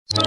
എല്ലാ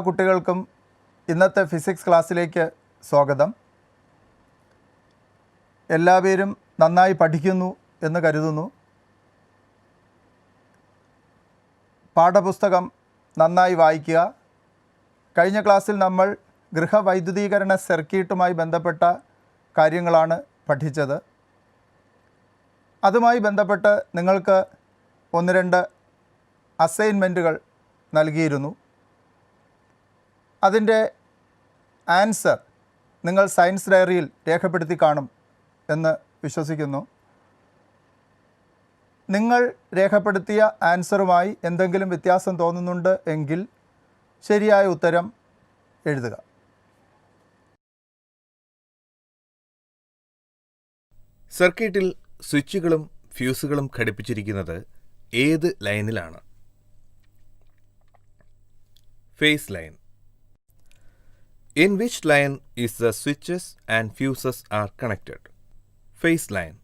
കുട്ടികൾക്കും ഇന്നത്തെ ഫിസിക്സ് ക്ലാസ്സിലേക്ക് സ്വാഗതം. എല്ലാവരും നന്നായി പഠിക്കുന്നു എന്ന് കരുതുന്നു. പാഠപുസ്തകം നന്നായി വായിക്കുക. കഴിഞ്ഞ ക്ലാസ്സിൽ നമ്മൾ ഗൃഹവൈദ്യുതീകരണ സർക്യൂട്ടുമായി ബന്ധപ്പെട്ട കാര്യങ്ങളാണ് പഠിച്ചത്. അതുമായി ബന്ധപ്പെട്ട് നിങ്ങൾക്ക് 1-2 അസൈൻമെൻറ്റുകൾ നൽകിയിരുന്നു. അതിൻ്റെ ആൻസർ നിങ്ങൾ സയൻസ് ഡയറിയിൽ രേഖപ്പെടുത്തി കാണും എന്ന് വിശ്വസിക്കുന്നു. നിങ്ങൾ രേഖപ്പെടുത്തിയ ആൻസറുമായി എന്തെങ്കിലും വ്യത്യാസം തോന്നുന്നുണ്ട് എങ്കിൽ ശരിയായ ഉത്തരം എഴുതുക. സർക്യൂട്ടിൽ സ്വിച്ചുകളും ഫ്യൂസുകളും ഘടിപ്പിച്ചിരിക്കുന്നത് ഏത് ലൈനിലാണ്? Phase line. In which line is the switches and fuses are connected? Phase line.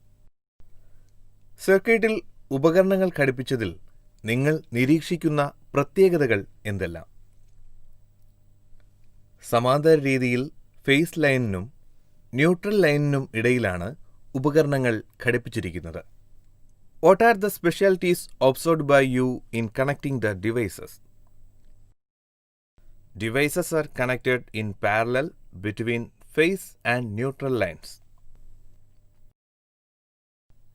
സർക്യൂട്ടിൽ ഉപകരണങ്ങൾ ഘടിപ്പിച്ചതിൽ നിങ്ങൾ നിരീക്ഷിക്കുന്ന പ്രത്യേകതകൾ എന്തെല്ലാം? സമാന്തര രീതിയിൽ ഫേസ് ലൈനിനും ന്യൂട്രൽ ലൈനിനും ഇടയിലാണ് ഉപകരണങ്ങൾ ഘടിപ്പിച്ചിരിക്കുന്നത്. What are the specialties observed by you in connecting the devices? Devices are connected in parallel between phase and neutral lines.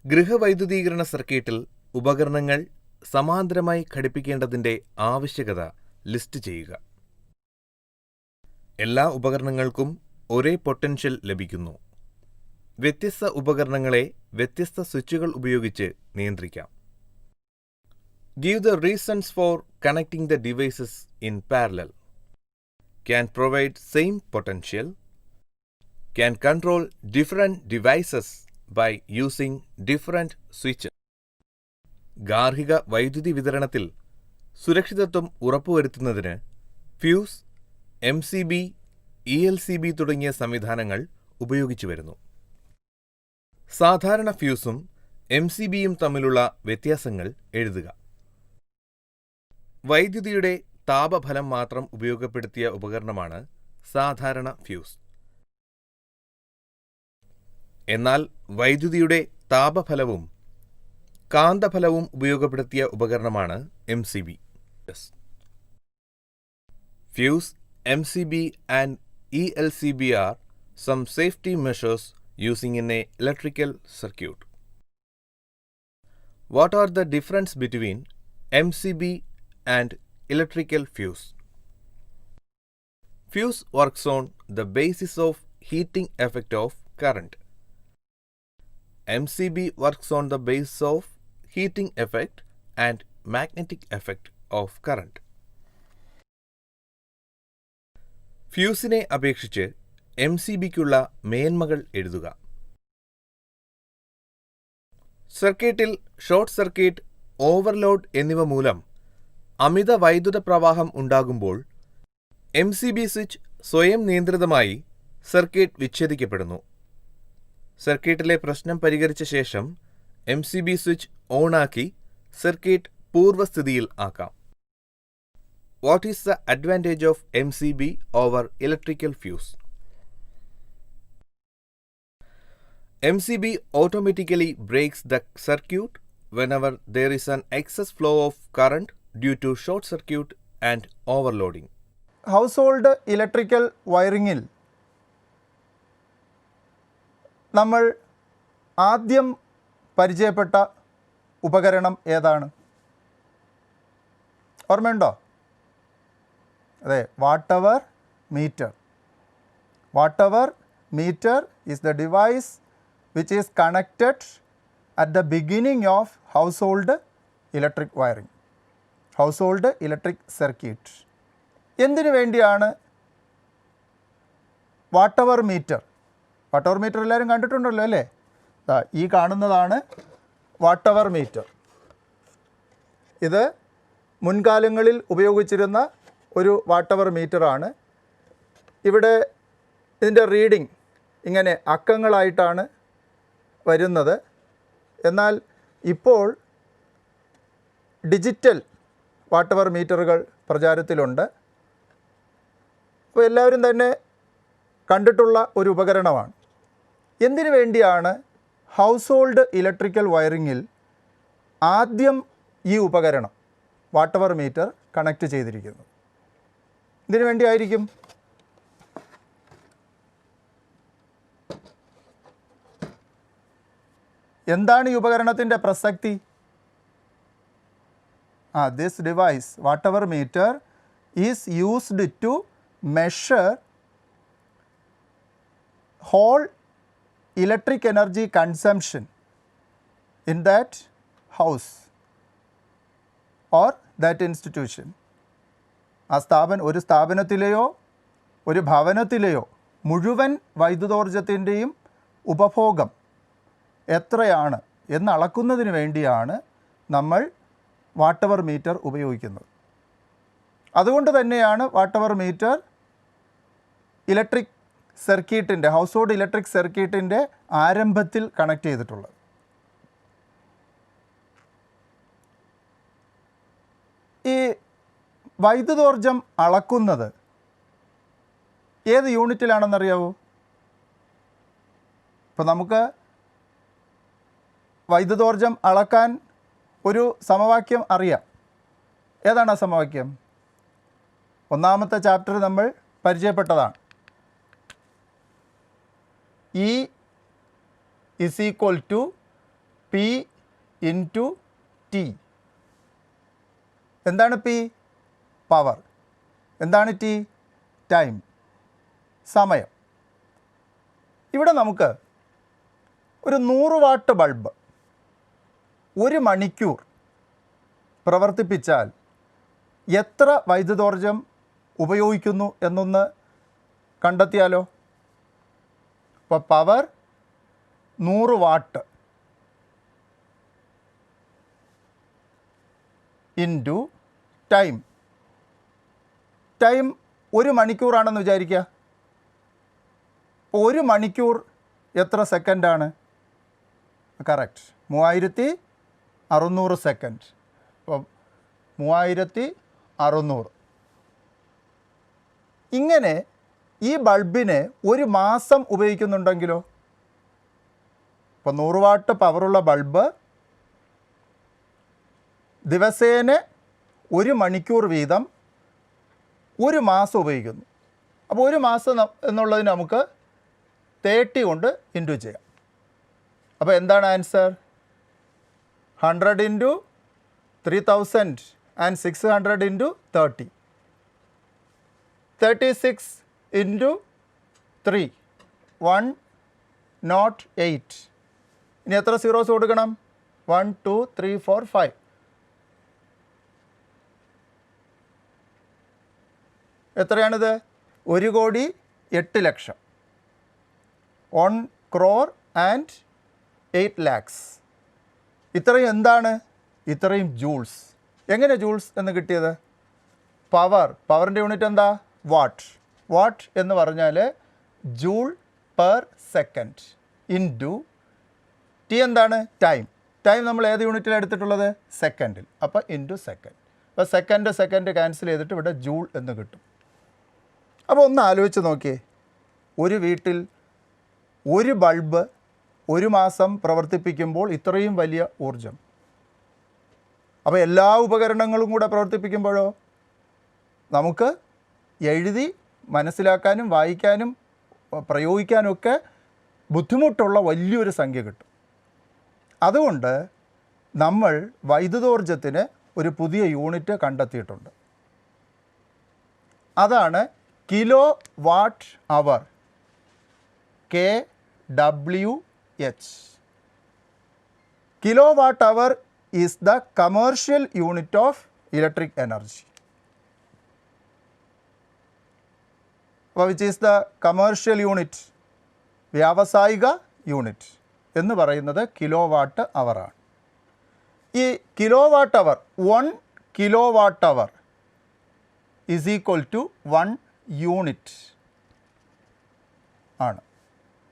ഗൃഹവൈദ്യുതീകരണ സർക്യൂട്ടിൽ ഉപകരണങ്ങൾ സമാന്തരമായി ഘടിപ്പിക്കേണ്ടതിൻ്റെ ആവശ്യകത ലിസ്റ്റ് ചെയ്യുക. എല്ലാ ഉപകരണങ്ങൾക്കും ഒരേ പൊട്ടൻഷ്യൽ ലഭിക്കുന്നു. വ്യത്യസ്ത ഉപകരണങ്ങളെ വ്യത്യസ്ത സ്വിച്ചുകൾ ഉപയോഗിച്ച് നിയന്ത്രിക്കാം. Give the reasons for connecting the devices in parallel. Can provide same potential, can control different devices by using different switches. ഗാർഹിക വൈദ്യുതി വിതരണത്തിൽ സുരക്ഷിതത്വം ഉറപ്പുവരുത്തുന്നതിന് ഫ്യൂസ്, MCB, ELCB തുടങ്ങിയ സംവിധാനങ്ങൾ ഉപയോഗിച്ചു വരുന്നു. സാധാരണ ഫ്യൂസും MCBയും തമ്മിലുള്ള വ്യത്യാസങ്ങൾ എഴുതുക. വൈദ്യുതിയുടെ താപഫലം മാത്രം ഉപയോഗപ്പെടുത്തിയ ഉപകരണമാണ് സാധാരണ ഫ്യൂസ്. എന്നാൽ വൈദ്യുതിയുടെ താപഫലവും കാന്തഫലവും ഉപയോഗപ്പെടുത്തിയ ഉപകരണമാണ് MCB. Fuse, MCB and ELCB are some safety measures using in a electrical circuit. What are the difference between MCB and electrical fuse? Fuse works on the basis of heating effect of current. MCB works on the basis of heating effect and magnetic effect of current. ഫ്യൂസിനെ അപേക്ഷിച്ച് MCBക്കുള്ള മേന്മകൾ എഴുതുക. സർക്യൂട്ടിൽ short circuit, overload എന്നിവ മൂലം അമിത വൈദ്യുത പ്രവാഹം ഉണ്ടാകുമ്പോൾ MCB switch സ്വയം നിയന്ത്രിതമായി circuit വിച്ഛേദിക്കപ്പെടുന്നു. സർക്യൂട്ടിലെ പ്രശ്നം പരിഹരിച്ച ശേഷം MCB സ്വിച്ച് ഓണാക്കി സർക്യൂട്ട് പൂർവ്വസ്ഥിതിയിൽ ആക്കാം. What is the advantage of MCB over electrical fuse? MCB automatically breaks the circuit whenever there is an excess flow of current due to short circuit and overloading. Household electrical വയറിങ്ങിൽ നമ്മൾ ആദ്യം പരിചയപ്പെട്ട ഉപകരണം ഏതാണ്? ഓർമ്മയുണ്ടോ? അതെ, watt hour meter. Watt hour meter is the device which is connected at the beginning of household electric wiring, household electric circuit. എന്തിനു വേണ്ടിയാണ് വാട്ടവർ മീറ്റർ? വാട്ടവർ മീറ്റർ എല്ലാവരും കണ്ടിട്ടുണ്ടല്ലോ അല്ലേ? ഈ കാണുന്നതാണ് വാട്ടവർ മീറ്റർ. ഇത് മുൻകാലങ്ങളിൽ ഉപയോഗിച്ചിരുന്ന ഒരു വാട്ടവർ മീറ്ററാണ്. ഇവിടെ ഇതിൻ്റെ റീഡിംഗ് ഇങ്ങനെ അക്കങ്ങളായിട്ടാണ് വരുന്നത്. എന്നാൽ ഇപ്പോൾ ഡിജിറ്റൽ വാട്ടവർ മീറ്ററുകൾ പ്രചാരത്തിലുണ്ട്. അപ്പോൾ എല്ലാവരും തന്നെ കണ്ടിട്ടുള്ള ഒരു ഉപകരണമാണ്. എന്തിനു വേണ്ടിയാണ് ഹൗസ് ഹോൾഡ് ഇലക്ട്രിക്കൽ വയറിങ്ങിൽ ആദ്യം ഈ ഉപകരണം വാട്ടവർ മീറ്റർ കണക്ട് ചെയ്തിരിക്കുന്നത്? ഇതിനു വേണ്ടിയായിരിക്കും. എന്താണ് ഈ ഉപകരണത്തിൻ്റെ പ്രസക്തി? This device watt hour meter is used to measure whole electric energy consumption in that house or that institution. ഒരു സ്ഥാപനത്തിലെയോ ഒരു ഭവനത്തിലെയോ മുഴുവൻ വൈദ്യുതോർജ്ജത്തിൻ്റെയും ഉപഭോഗം എത്രയാണ് എന്ന് അളക്കുന്നതിന് വേണ്ടിയാണ് നമ്മൾ വാട്ടവർ മീറ്റർ ഉപയോഗിക്കുന്നത്. അതുകൊണ്ട് തന്നെയാണ് വാട്ടവർ മീറ്റർ ഇലക്ട്രിക് സർക്യൂട്ടിൻ്റെ, ഹൗസ് ഹോൾഡ് ഇലക്ട്രിക് സർക്യൂട്ടിൻ്റെ ആരംഭത്തിൽ കണക്ട് ചെയ്തിട്ടുള്ളത്. ഈ വൈദ്യുതോർജ്ജം അളക്കുന്നത് ഏത് യൂണിറ്റിലാണെന്നറിയാവോ? ഇപ്പോൾ നമുക്ക് വൈദ്യുതോർജ്ജം അളക്കാൻ ഒരു സമവാക്യം അറിയാം. ഏതാണ് ആ സമവാക്യം? ഒന്നാമത്തെ ചാപ്റ്റർ നമ്മൾ പരിചയപ്പെട്ടതാണ്. E is equal to P into T. എന്താണ് P? പവർ. എന്താണ് T? ടൈം, സമയം. ഇവിടെ നമുക്ക് ഒരു 100 വാട്ട് ബൾബ് 1 മണിക്കൂർ പ്രവർത്തിപ്പിച്ചാൽ എത്ര വൈദ്യുതോർജ്ജം ഉപയോഗിക്കുന്നു എന്നൊന്ന് കണ്ടെത്തിയാലോ? അപ്പോൾ power 100 what into time. Time 1 മണിക്കൂറാണെന്ന് വിചാരിക്കുക. 1 മണിക്കൂർ എത്ര സെക്കൻഡാണ്? Correct, 3600 second. അപ്പം 3600. ഇങ്ങനെ ഈ ബൾബിനെ 1 മാസം ഉപയോഗിക്കുന്നുണ്ടെങ്കിലോ? ഇപ്പോൾ 100 വാട്ട് പവറുള്ള ബൾബ് ദിവസേന 1 മണിക്കൂർ വീതം 1 മാസം ഉപയോഗിക്കുന്നു. അപ്പോൾ 1 മാസം എന്നുള്ളതിന് നമുക്ക് 30 കൊണ്ട് ഇൻറ്റു ചെയ്യാം. അപ്പോൾ എന്താണ് ആൻസർ? 100 into 3600 into 30. 36 ഇൻറ്റു 3 108. ഇനി എത്ര സീറോസ് കൊടുക്കണം? 1 2 3 4 5. എത്രയാണിത്? 1,08,00,000. 1 crore and 8 lakhs. ഇത്രയും എന്താണ്? ഇത്രയും ജൂൾസ്. എങ്ങനെ ജൂൾസ് എന്ന് കിട്ടിയത്? പവറിൻ്റെ യൂണിറ്റ് എന്താ? വാട്ട്. വാട്ട് എന്ന് പറഞ്ഞാൽ joule per second into T എന്താണ്? ടൈം. ടൈം നമ്മൾ ഏത് യൂണിറ്റിലാണ് എടുത്തിട്ടുള്ളത്? സെക്കൻഡിൽ. അപ്പോൾ ഇൻറ്റു സെക്കൻഡ്. അപ്പോൾ സെക്കൻഡ് ക്യാൻസൽ ചെയ്തിട്ട് ഇവിടെ ജൂൾ എന്ന് കിട്ടും. അപ്പോൾ ഒന്ന് ആലോചിച്ച് നോക്കിയേ, ഒരു വീട്ടിൽ 1 ബൾബ് 1 മാസം പ്രവർത്തിപ്പിക്കുമ്പോൾ ഇത്രയും വലിയ ഊർജം. അപ്പോൾ എല്ലാ ഉപകരണങ്ങളും കൂടെ പ്രവർത്തിപ്പിക്കുമ്പോഴോ നമുക്ക് എഴുതി മനസ്സിലാക്കാനും വായിക്കാനും പ്രയോഗിക്കാനുമൊക്കെ ബുദ്ധിമുട്ടുള്ള വലിയൊരു സംഖ്യ കിട്ടും. അതുകൊണ്ട് നമ്മൾ വൈദ്യുതോർജ്ജത്തിന് ഒരു പുതിയ യൂണിറ്റ് കണ്ടെത്തിയിട്ടുണ്ട്. അതാണ് kilo watt hour, KWH. Kilo watt hour is the commercial unit of electric energy. അപ്പോൾ which is the commercial unit, വ്യാവസായിക യൂണിറ്റ് എന്ന് പറയുന്നത് കിലോ വാട്ട് അവറാണ്. ഈ kilo watt hour, 1 kilo watt hour is equal to 1 unit ആണ്.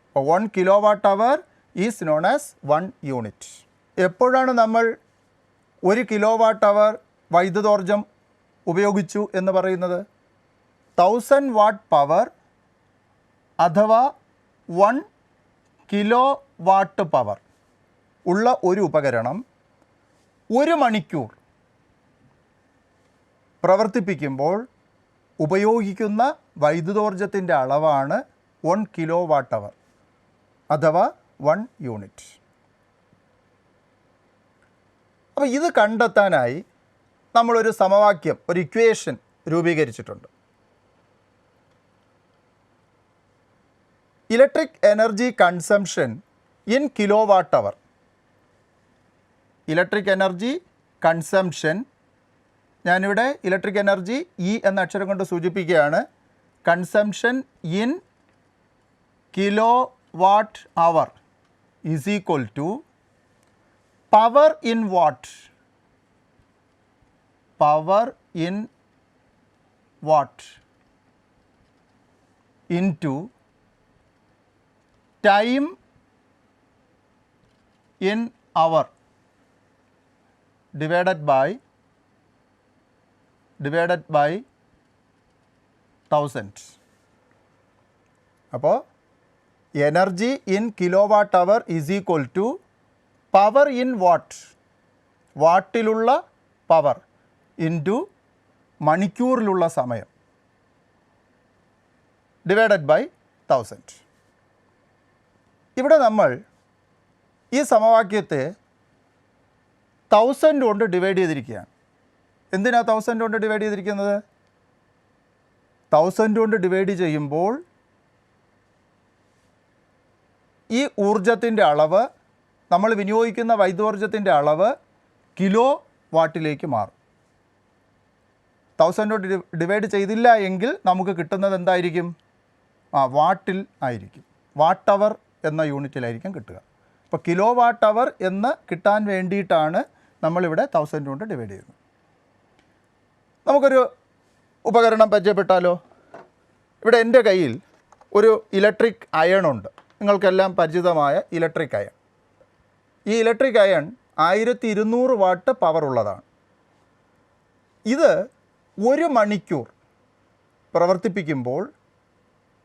അപ്പോൾ 1 kilo watt hour is known as 1 unit. എപ്പോഴാണ് നമ്മൾ 1 കിലോ വാട്ട് അവർ വൈദ്യുതോർജ്ജം ഉപയോഗിച്ചു എന്ന് പറയുന്നത്? 1000 വാട്ട് പവർ അഥവാ 1 കിലോ വാട്ട് പവർ ഉള്ള ഒരു ഉപകരണം 1 മണിക്കൂർ പ്രവർത്തിപ്പിക്കുമ്പോൾ ഉപയോഗിക്കുന്ന വൈദ്യുതോർജ്ജത്തിൻ്റെ അളവാണ് 1 കിലോ വാട്ട് അവർ അഥവാ 1 യൂണിറ്റ്. അപ്പോൾ ഇത് കണ്ടെത്താനായി നമ്മളൊരു സമവാക്യം, ഒരു ഇക്വേഷൻ രൂപീകരിച്ചിട്ടുണ്ട്. Electric energy consumption in kilo watt hour. Electric energy consumption, ഞാനിവിടെ ഇലക്ട്രിക് എനർജി ഇ എന്ന അക്ഷരം കൊണ്ട് സൂചിപ്പിക്കുകയാണ്. Consumption in kilo watt hour is equal to power in watt, power in watt into time in hour divided by 1000. അപ്പോൾ energy in kilo watt hour is equal to power in watt, വാട്ടിലുള്ള power into മണിക്കൂറിലുള്ള സമയം divided by 1000. ഇവിടെ നമ്മൾ ഈ സമവാക്യത്തെ 1000 കൊണ്ട് divide ചെയ്തിരിക്കുകയാണ്. എന്തിനാണ് 1000 കൊണ്ട് ഡിവൈഡ് ചെയ്തിരിക്കുന്നത്? 1000 കൊണ്ട് ഡിവൈഡ് ചെയ്യുമ്പോൾ ഈ ഊർജത്തിൻ്റെ അളവ്, നമ്മൾ വിനിയോഗിക്കുന്ന വൈദ്യുതോർജ്ജത്തിൻ്റെ അളവ് കിലോ വാട്ടിലേക്ക് മാറും. 1000 കൊണ്ട് ഡിവൈഡ് ചെയ്തില്ല എങ്കിൽ നമുക്ക് കിട്ടുന്നത് എന്തായിരിക്കും? വാട്ടിൽ ആയിരിക്കും, വാട്ട് അവർ എന്ന യൂണിറ്റിലായിരിക്കും കിട്ടുക. അപ്പോൾ കിലോ വാട്ട് അവർ എന്ന് കിട്ടാൻ വേണ്ടിയിട്ടാണ് നമ്മളിവിടെ 1000 കൊണ്ട് ഡിവൈഡ് ചെയ്യുന്നത്. നമുക്കൊരു ഉപകരണം പരിചയപ്പെട്ടാലോ? ഇവിടെ എൻ്റെ കയ്യിൽ ഒരു ഇലക്ട്രിക് അയൺ ഉണ്ട്, നിങ്ങൾക്കെല്ലാം പരിചിതമായ ഇലക്ട്രിക് അയൺ. ഈ ഇലക്ട്രിക് അയൺ 1200 വാട്ട് പവർ ഉള്ളതാണ്. ഇത് 1 മണിക്കൂർ പ്രവർത്തിപ്പിക്കുമ്പോൾ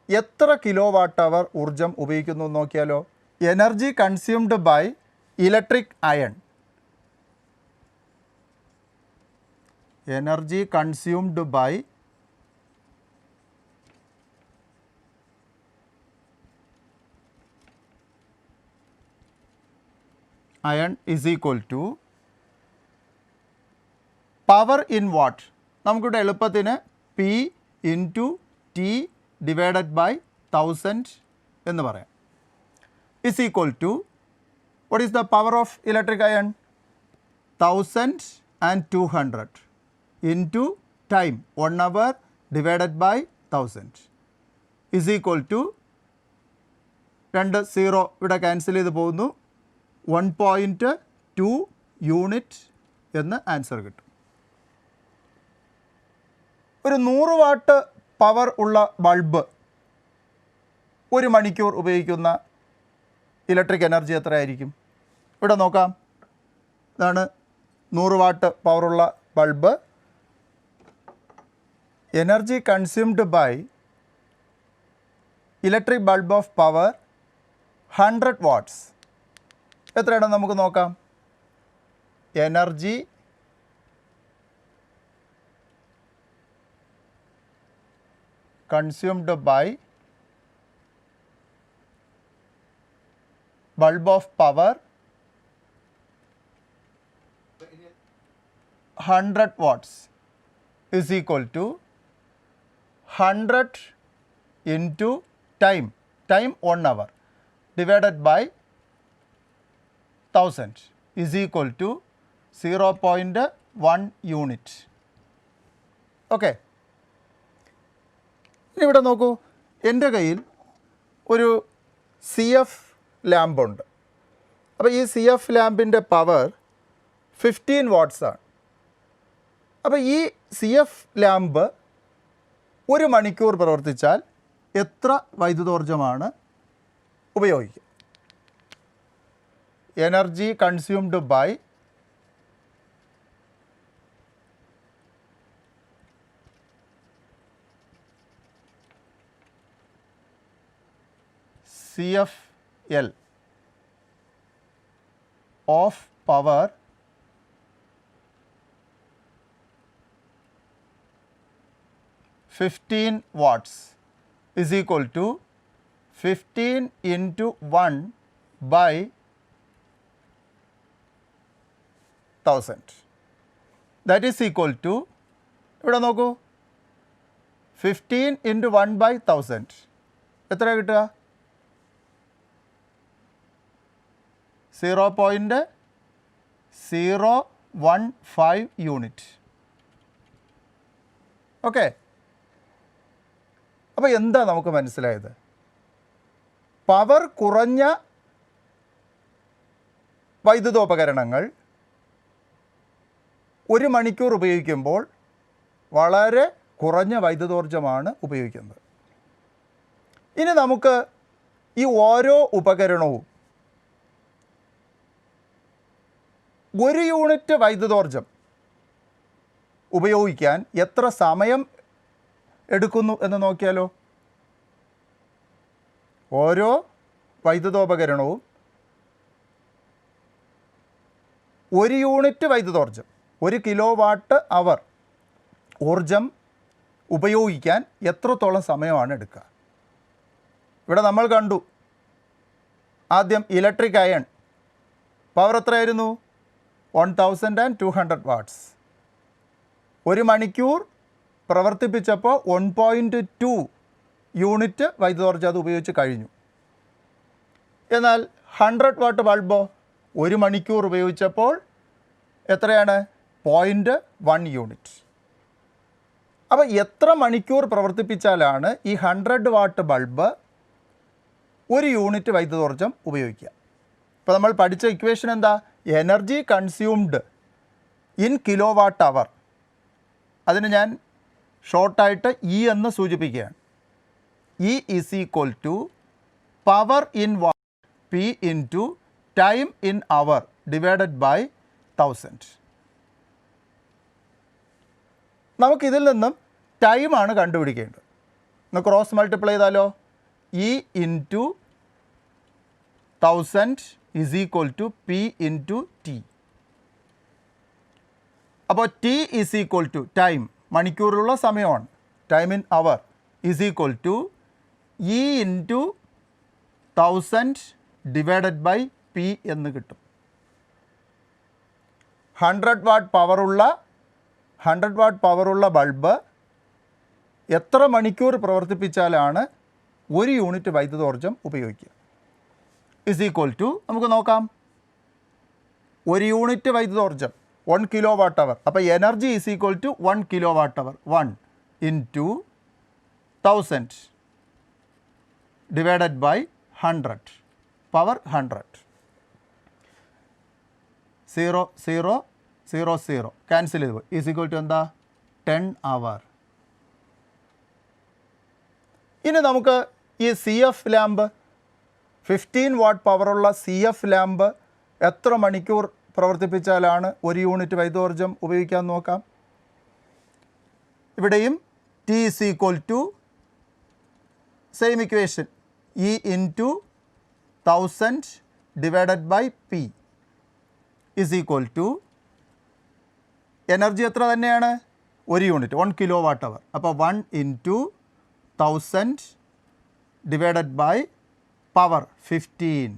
എത്ര കിലോ വാട്ട് അവർ ഊർജം ഉപയോഗിക്കുന്നു എന്ന് നോക്കിയാലോ? Energy consumed by electric iron, energy consumed by iron is equal to power in watt. നമുക്കിവിടെ എളുപ്പത്തിന് P into T divided by 1000 എന്ന് പറയാം. is equal to, what is the power of electric iron? 1200 into time, 1 hour divided by 1000 is equal to 2 0 ഇവിടെ cancel ചെയ്ത് പോകുന്നു, 1.2 unit എന്ന് answer കിട്ടും. ഒരു 100 വാട്ട് പവർ ഉള്ള ബൾബ് 1 മണിക്കൂർ ഉപയോഗിക്കുന്ന ഇലക്ട്രിക് എനർജി എത്രയായിരിക്കും? ഇവിടെ നോക്കാം. ഇതാണ് 100 വാട്ട് പവറുള്ള bulb. Energy consumed by electric bulb of power 100 watts എത്രയാണെന്ന് നമുക്ക് നോക്കാം. Energy consumed by bulb of power 100 watts is equal to 100 into time 1 hour divided by 1000 is equal to 0.1 unit. Okay, ഇനി ഇവിടെ നോക്കൂ, എൻ്റെ കയ്യിൽ ഒരു CF ലാമ്പുണ്ട്. അപ്പോൾ ഈ CF ലാമ്പിൻ്റെ പവർ 15 വാട്ട്സ് ആണ്. അപ്പോൾ ഈ CF ലാമ്പ് 1 മണിക്കൂർ പ്രവർത്തിച്ചാൽ എത്ര വൈദ്യുതോർജ്ജമാണ് ഉപയോഗിക്കുക? Energy consumed by CFL of power watts is equal to 15 into 1 by 1000. That is equal to, ഇവിടെ നോക്കൂ, 15 into 1 by 1000 എത്ര കിട്ടുക? 0.015 യൂണിറ്റ്. ഓക്കെ, അപ്പോൾ എന്താ നമുക്ക് മനസ്സിലായത്? പവർ കുറഞ്ഞ വൈദ്യുതോപകരണങ്ങൾ 1 മണിക്കൂർ ഉപയോഗിക്കുമ്പോൾ വളരെ കുറഞ്ഞ വൈദ്യുതോർജ്ജമാണ് ഉപയോഗിക്കുന്നത്. ഇനി നമുക്ക് ഈ ഓരോ ഉപകരണവും 1 യൂണിറ്റ് വൈദ്യുതോർജ്ജം ഉപയോഗിക്കാൻ എത്ര സമയം എടുക്കുന്നു എന്ന് നോക്കിയാലോ. ഓരോ വൈദ്യുതോപകരണവും 1 യൂണിറ്റ് വൈദ്യുതോർജ്ജം, 1 കിലോവാട്ട് അവർ ഊർജം ഉപയോഗിക്കാൻ എത്രത്തോളം സമയമാണ് എടുക്കുക? ഇവിടെ നമ്മൾ കണ്ടു, ആദ്യം ഇലക്ട്രിക് അയൺ പവർ എത്രയായിരുന്നു? 1200 വാട്ട്സ്. 1 മണിക്കൂർ പ്രവർത്തിപ്പിച്ചപ്പോൾ 1.2 യൂണിറ്റ് വൈദ്യുതോർജ്ജം അത് ഉപയോഗിച്ച് കഴിഞ്ഞു. എന്നാൽ 100 വാട്ട് ബൾബോ 1 മണിക്കൂർ ഉപയോഗിച്ചപ്പോൾ എത്രയാണ്? 0.1 യൂണിറ്റ്. അപ്പോൾ എത്ര മണിക്കൂർ പ്രവർത്തിപ്പിച്ചാലാണ് ഈ 100 വാട്ട് ബൾബ് 1 യൂണിറ്റ് വൈദ്യുതോർജ്ജം ഉപയോഗിക്കുക? ഇപ്പോൾ നമ്മൾ പഠിച്ച ഇക്വേഷൻ എന്താ? Energy consumed in kilo watt hour. അതിന് ഞാൻ ഷോർട്ടായിട്ട് E എന്ന് സൂചിപ്പിക്കുകയാണ്. E is equal to power in watt P into time in hour divided by 1000. നമുക്കിതിൽ നിന്നും ടൈമാണ് കണ്ടുപിടിക്കേണ്ടത്. ഒന്ന് ക്രോസ് മൾട്ടിപ്ലൈ ചെയ്താലോ. E into 1000 is equal to P into T. അപ്പോൾ T is equal to time, മണിക്കൂറിലുള്ള സമയമാണ്, time in hour is equal to E into 1000 divided by P എന്ന് കിട്ടും. 100 വാട്ട് പവറുള്ള ബൾബ് എത്ര മണിക്കൂർ പ്രവർത്തിപ്പിച്ചാലാണ് 1 യൂണിറ്റ് വൈദ്യുതോർജ്ജം ഉപയോഗിക്കുക? ഇസ് ഈക്വൽ ടു, നമുക്ക് നോക്കാം, 1 യൂണിറ്റ് വൈദ്യുതോർജ്ജം 1 കിലോ വാട്ട് അവർ. അപ്പോൾ energy is equal to 1 kilo watt hour. 1 into 1000 divided by 100 power 100. 0 0 0 0 cancel ചെയ്ത് പോയി. ഈസ് ഈക്വൽ ടു എന്താ? 10 അവർ. ഇനി നമുക്ക് ഈ CF ലാമ്പ് 15 വാട്ട് പവറുള്ള CF ലാമ്പ് എത്ര മണിക്കൂർ പ്രവർത്തിപ്പിച്ചാലാണ് 1 യൂണിറ്റ് വൈദ്യുതോർജ്ജം ഉപയോഗിക്കാൻ നോക്കാം. ഇവിടെയും T is equal to same equation, E into 1000 divided by P is equal to energy എത്ര തന്നെയാണ്? 1 യൂണിറ്റ്, 1 കിലോ വാട്ട് അവർ. അപ്പോൾ 1 ഇൻറ്റു 1000 ഡിവൈഡഡ് ബൈ പവർ 15.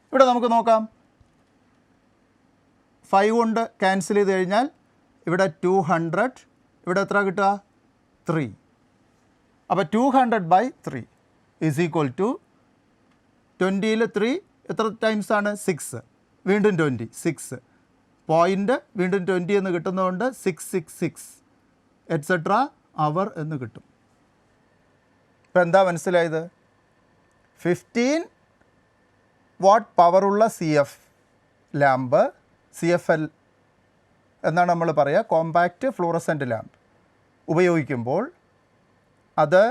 ഇവിടെ നമുക്ക് നോക്കാം, 5 കൊണ്ട് ക്യാൻസൽ ചെയ്ത് കഴിഞ്ഞാൽ ഇവിടെ 200, ഇവിടെ എത്ര കിട്ടുക 3. അപ്പോൾ 200/3 ഈസ് ഈക്വൽ ടു 20ൽ 3 എത്ര ടൈംസ് ആണ് 6, വീണ്ടും 20 6 പോയിൻ്റ് വീണ്ടും 20 എന്ന് കിട്ടുന്നതുകൊണ്ട് 666 എറ്റ്സെട്ര അവർ എന്ന് കിട്ടും. ഇപ്പം എന്താ മനസ്സിലായത്? 15 വാട്ട് പവറുള്ള CF ലാമ്പ്, CFL എന്നാണ് നമ്മൾ പറയുക, കോമ്പാക്റ്റ് ഫ്ലൂറസെൻ്റ് ലാമ്പ് ഉപയോഗിക്കുമ്പോൾ അത്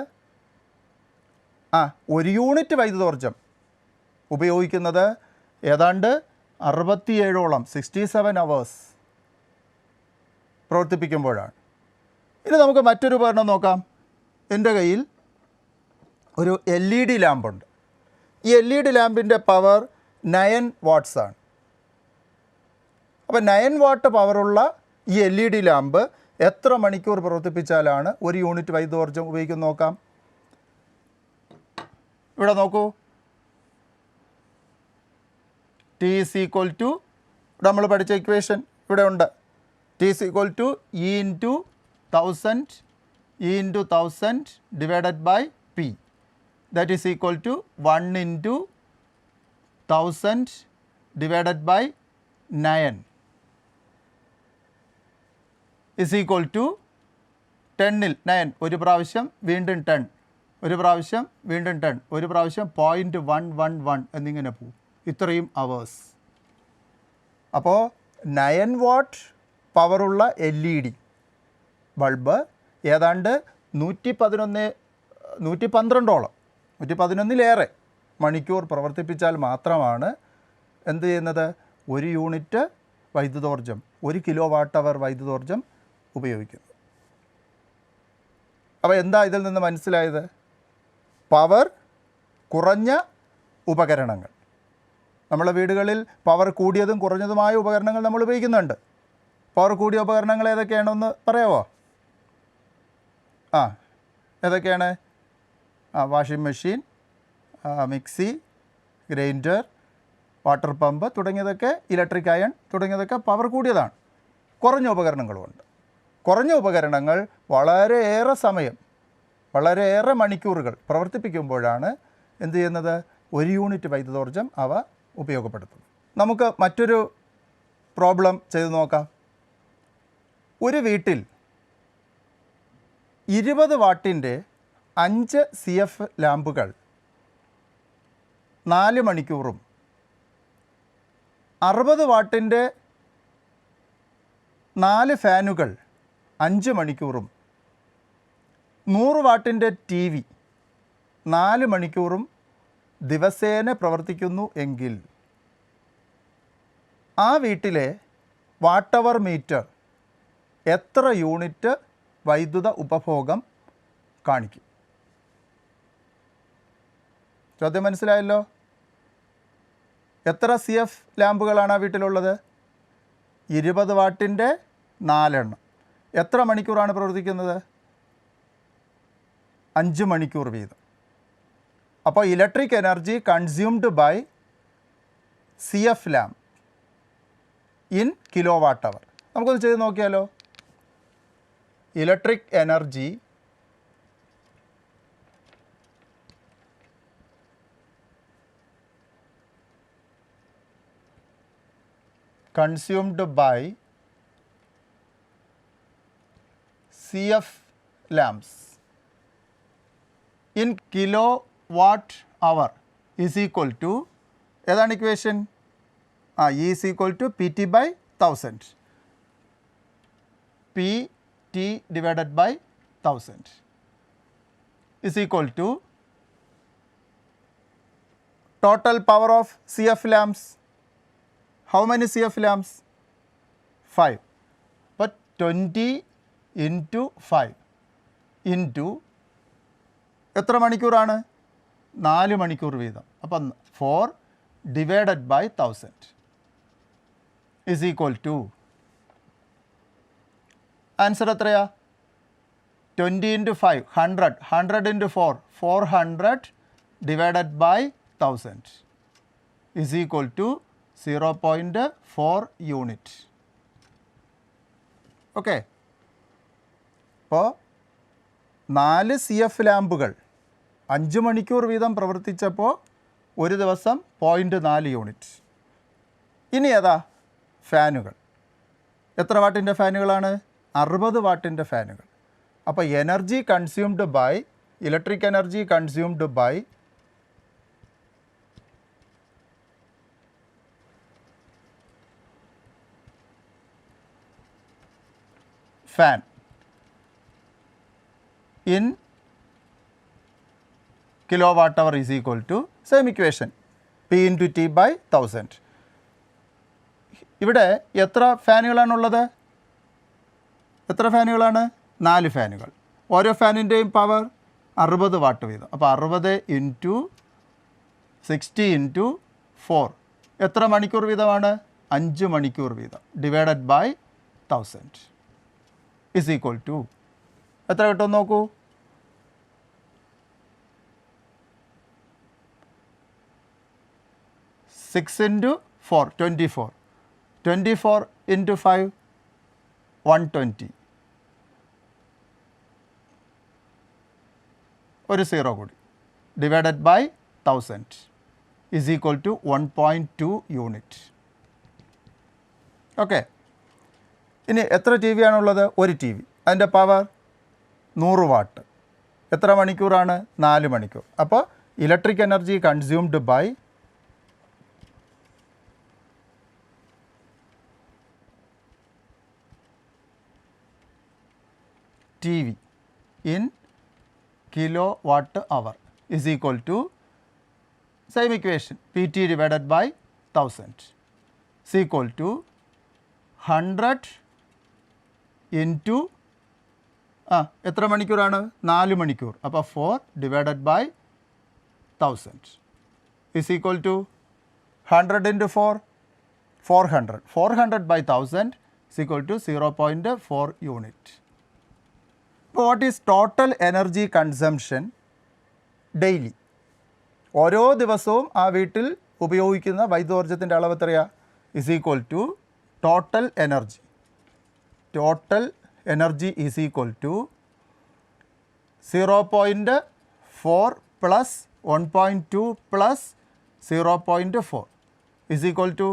1 യൂണിറ്റ് വൈദ്യുതോർജ്ജം ഉപയോഗിക്കുന്നത് ഏതാണ്ട് 67ഓളം 67 hours പ്രവർത്തിപ്പിക്കുമ്പോഴാണ്. ഇനി നമുക്ക് മറ്റൊരു ഉപകരണം നോക്കാം. എൻ്റെ കയ്യിൽ ഒരു LED ലാമ്പുണ്ട്. ഈ LED ലാമ്പിൻ്റെ പവർ 9 watts ആണ്. അപ്പോൾ 9 watt പവറുള്ള ഈ LED ലാമ്പ് എത്ര മണിക്കൂർ പ്രവർത്തിപ്പിച്ചാലാണ് 1 യൂണിറ്റ് വൈദ്യുതോർജ്ജം ഉപയോഗിക്കുന്നത് നോക്കാം. ഇവിടെ നോക്കൂ, T is equal to, നമ്മൾ പഠിച്ച ഇക്വേഷൻ ഇവിടെ ഉണ്ട്. T is equal to E into 1000 divided by P. That is equal to 1 into 1000 divided by 9 is equal to 10ൽ 9 ഒരു പ്രാവശ്യം വീണ്ടും 10, ഒരു പ്രാവശ്യം വീണ്ടും 10, ഒരു പ്രാവശ്യം 0.111 എന്നിങ്ങനെ പോകും. ഇത്രയും അവേഴ്സ്. അപ്പോൾ 9 watt പവറുള്ള LED ബൾബ് ഏതാണ്ട് 112 മണിക്കൂർ പ്രവർത്തിപ്പിച്ചാൽ മാത്രമാണ് എന്ത് ചെയ്യുന്നത്, 1 യൂണിറ്റ് വൈദ്യുതോർജ്ജം, 1 kWh വൈദ്യുതോർജ്ജം ഉപയോഗിക്കുന്നത്. അപ്പോൾ എന്താ ഇതിൽ നിന്ന് മനസ്സിലായത്? പവർ കുറഞ്ഞ ഉപകരണങ്ങൾ, നമ്മളെ വീടുകളിൽ പവർ കൂടിയതും കുറഞ്ഞതുമായ ഉപകരണങ്ങൾ നമ്മൾ ഉപയോഗിക്കുന്നുണ്ട്. പവർ കൂടിയ ഉപകരണങ്ങൾ ഏതൊക്കെയാണെന്ന് പറയാമോ? ഏതൊക്കെയാണ്? Washing machine, mixie, grinder, water pump തുടങ്ങിയതൊക്കെ, ഇലക്ട്രിക് അയൺ തുടങ്ങിയതൊക്കെ പവർ കൂടിയതാണ്. കുറഞ്ഞ ഉപകരണങ്ങളുമുണ്ട്. കുറഞ്ഞ ഉപകരണങ്ങൾ വളരെയേറെ സമയം, വളരെയേറെ മണിക്കൂറുകൾ പ്രവർത്തിപ്പിക്കുമ്പോഴാണ് എന്ത് ചെയ്യുന്നത്, 1 യൂണിറ്റ് വൈദ്യുതോർജ്ജം അവ ഉപയോഗപ്പെടുത്തുന്നു. നമുക്ക് മറ്റൊരു പ്രോബ്ലം ചെയ്ത് നോക്കാം. ഒരു വീട്ടിൽ 20 വാട്ടിൻ്റെ 5 CF ലാമ്പുകൾ 4 മണിക്കൂറും 60 വാട്ടിൻ്റെ 4 ഫാനുകൾ 5 മണിക്കൂറും 100 വാട്ടിൻ്റെ TV 4 മണിക്കൂറും ദിവസേന പ്രവർത്തിക്കുന്നു എങ്കിൽ ആ വീട്ടിലെ വാട്ടവർ മീറ്റർ എത്ര യൂണിറ്റ് വൈദ്യുത ഉപഭോഗം കാണിക്കും? ചോദ്യം മനസ്സിലായല്ലോ? എത്ര CF ലാമ്പുകളാണ് ആ വീട്ടിലുള്ളത്? 20 വാട്ടിൻ്റെ 4 എണ്ണം. എത്ര മണിക്കൂറാണ് പ്രവർത്തിക്കുന്നത്? 5 മണിക്കൂർ വീതം. അപ്പോൾ electric energy consumed by CF lamp in kWh. നമുക്കൊന്ന് ചെയ്ത് നോക്കിയാലോ. Electric energy consumed by CF lamps in kilowatt-hour is equal to, ഏതാണ് equation? E is equal to PT by 1000. PT divided by 1000 is equal to total power of CF lamps. How many CF lamps? 5. But 20 into 5 into എത്ര മണിക്കൂറാണ്? 4 മണിക്കൂർ വീതം. അപ്പം 4 divided by 1000 is equal to, answer എത്രയാ? 20 into 5 100, 100 into 4 400 divided by 1000 is equal to 0.4 unit. Okay. അപ്പോൾ 4 CF ലാമ്പുകൾ 5 മണിക്കൂർ വീതം പ്രവർത്തിച്ചപ്പോൾ ഒരു ദിവസം 0.4 യൂണിറ്റ്. ഇനി ഏതാ ഫാനുകൾ? എത്ര വാട്ടിൻ്റെ ഫാനുകളാണ്? 60 വാട്ടിൻ്റെ ഫാനുകൾ. അപ്പോൾ energy consumed by electric energy consumed by fan in kilowatt hour is equal to same equation P into T by 1000. ഇവിടെ എത്ര ഫാനുകളാണുള്ളത്? എത്ര ഫാനുകളാണ്? 4 ഫാനുകൾ. ഓരോ ഫാനിൻ്റെയും പവർ 60 വാട്ട് വീതം. അപ്പോൾ 60 ഇൻറ്റു 60 ഇൻറ്റു 4 എത്ര മണിക്കൂർ വീതമാണ്? 5 മണിക്കൂർ വീതം divided by 1000 is equal to എത്ര കിട്ടും നോക്കൂ. 6 into 4 24 24 into 5 120 ഒരു 0 കൂടി divided by 1000 is equal to 1.2 unit. Okay. ഇനി എത്ര ടി വി ആണുള്ളത്? ഒരു ടി വി. അതിൻ്റെ പവർ 100 വാട്ട്. എത്ര മണിക്കൂറാണ്? 4 മണിക്കൂർ. അപ്പോൾ electric energy consumed by TV in kilo watt hour is equal to same equation PT divided by 1000 is equal to 100 into എത്ര മണിക്കൂറാണ്? 4 മണിക്കൂർ. അപ്പോൾ 4 divided by 1000 is equal to 100 into 4 400 400 by 1000 is equal to 0.4 unit. ഇപ്പോൾ what is total energy consumption daily? ഓരോ ദിവസവും ആ വീട്ടിൽ ഉപയോഗിക്കുന്ന വൈദ്യുതോർജ്ജത്തിൻ്റെ അളവ് എത്രയാണ്? Is equal to total energy. Total energy is equal to 0.4 plus 1.2 plus 0.4 is equal to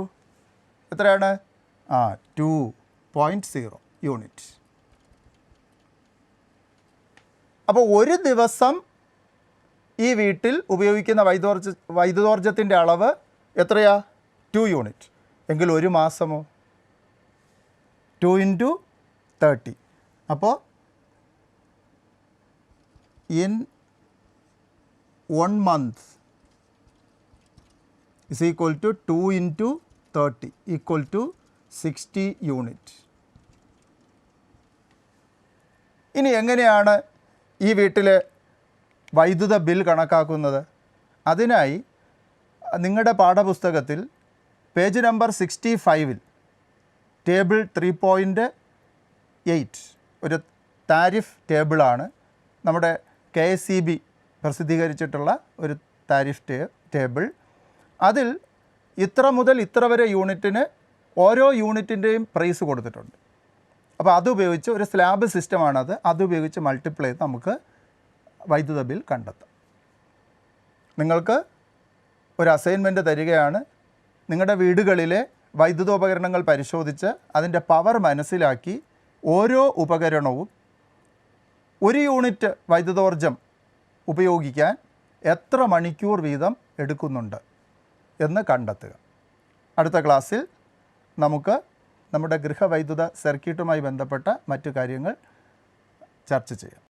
എത്രയാണ്? 2.0 യൂണിറ്റ്. അപ്പോൾ ഒരു ദിവസം ഈ വീട്ടിൽ ഉപയോഗിക്കുന്ന വൈദ്യുതോർജ്ജത്തിൻ്റെ അളവ് എത്രയാ? 2 യൂണിറ്റ്. എങ്കിൽ ഒരു മാസമോ? 2 into 30. അപ്പോൾ in 1 month is equal to 2 into 30 equal to 60 unit. ഇനി എങ്ങനെയാണ് ഈ വീട്ടിലെ വൈദ്യുത ബിൽ കണക്കാക്കുന്നത്? അതിനായി നിങ്ങളുടെ പാഠപുസ്തകത്തിൽ പേജ് നമ്പർ 65-ൽ ടേബിൾ 3.8 ഒരു താരിഫ് ടേബിളാണ്. നമ്മുടെ KSEB പ്രസിദ്ധീകരിച്ചിട്ടുള്ള ഒരു താരിഫ് ടേബിൾ. അതിൽ ഇത്ര മുതൽ ഇത്ര വരെ യൂണിറ്റിന് ഓരോ യൂണിറ്റിൻ്റെയും പ്രൈസ് കൊടുത്തിട്ടുണ്ട്. അപ്പോൾ അതുപയോഗിച്ച് ഒരു സ്ലാബ് സിസ്റ്റമാണത്. അതുപയോഗിച്ച് മൾട്ടിപ്ലൈ ചെയ്ത് നമുക്ക് വൈദ്യുത ബിൽ കണ്ടെത്താം. നിങ്ങൾക്ക് ഒരു അസൈൻമെൻറ്റ് തരികയാണ്. നിങ്ങളുടെ വീടുകളിലെ വൈദ്യുതോപകരണങ്ങൾ പരിശോധിച്ച് അതിൻ്റെ പവർ മനസ്സിലാക്കി ഓരോ ഉപകരണവും 1 യൂണിറ്റ് വൈദ്യുതോർജ്ജം ഉപയോഗിക്കാൻ എത്ര മണിക്കൂർ വീതം എടുക്കുന്നുണ്ട് എന്ന് കണ്ടെത്തുക. അടുത്ത ക്ലാസ്സിൽ നമുക്ക് നമ്മുടെ ഗൃഹവൈദ്യുത സർക്യൂട്ടുമായി ബന്ധപ്പെട്ട മറ്റു കാര്യങ്ങൾ ചർച്ച ചെയ്യാം.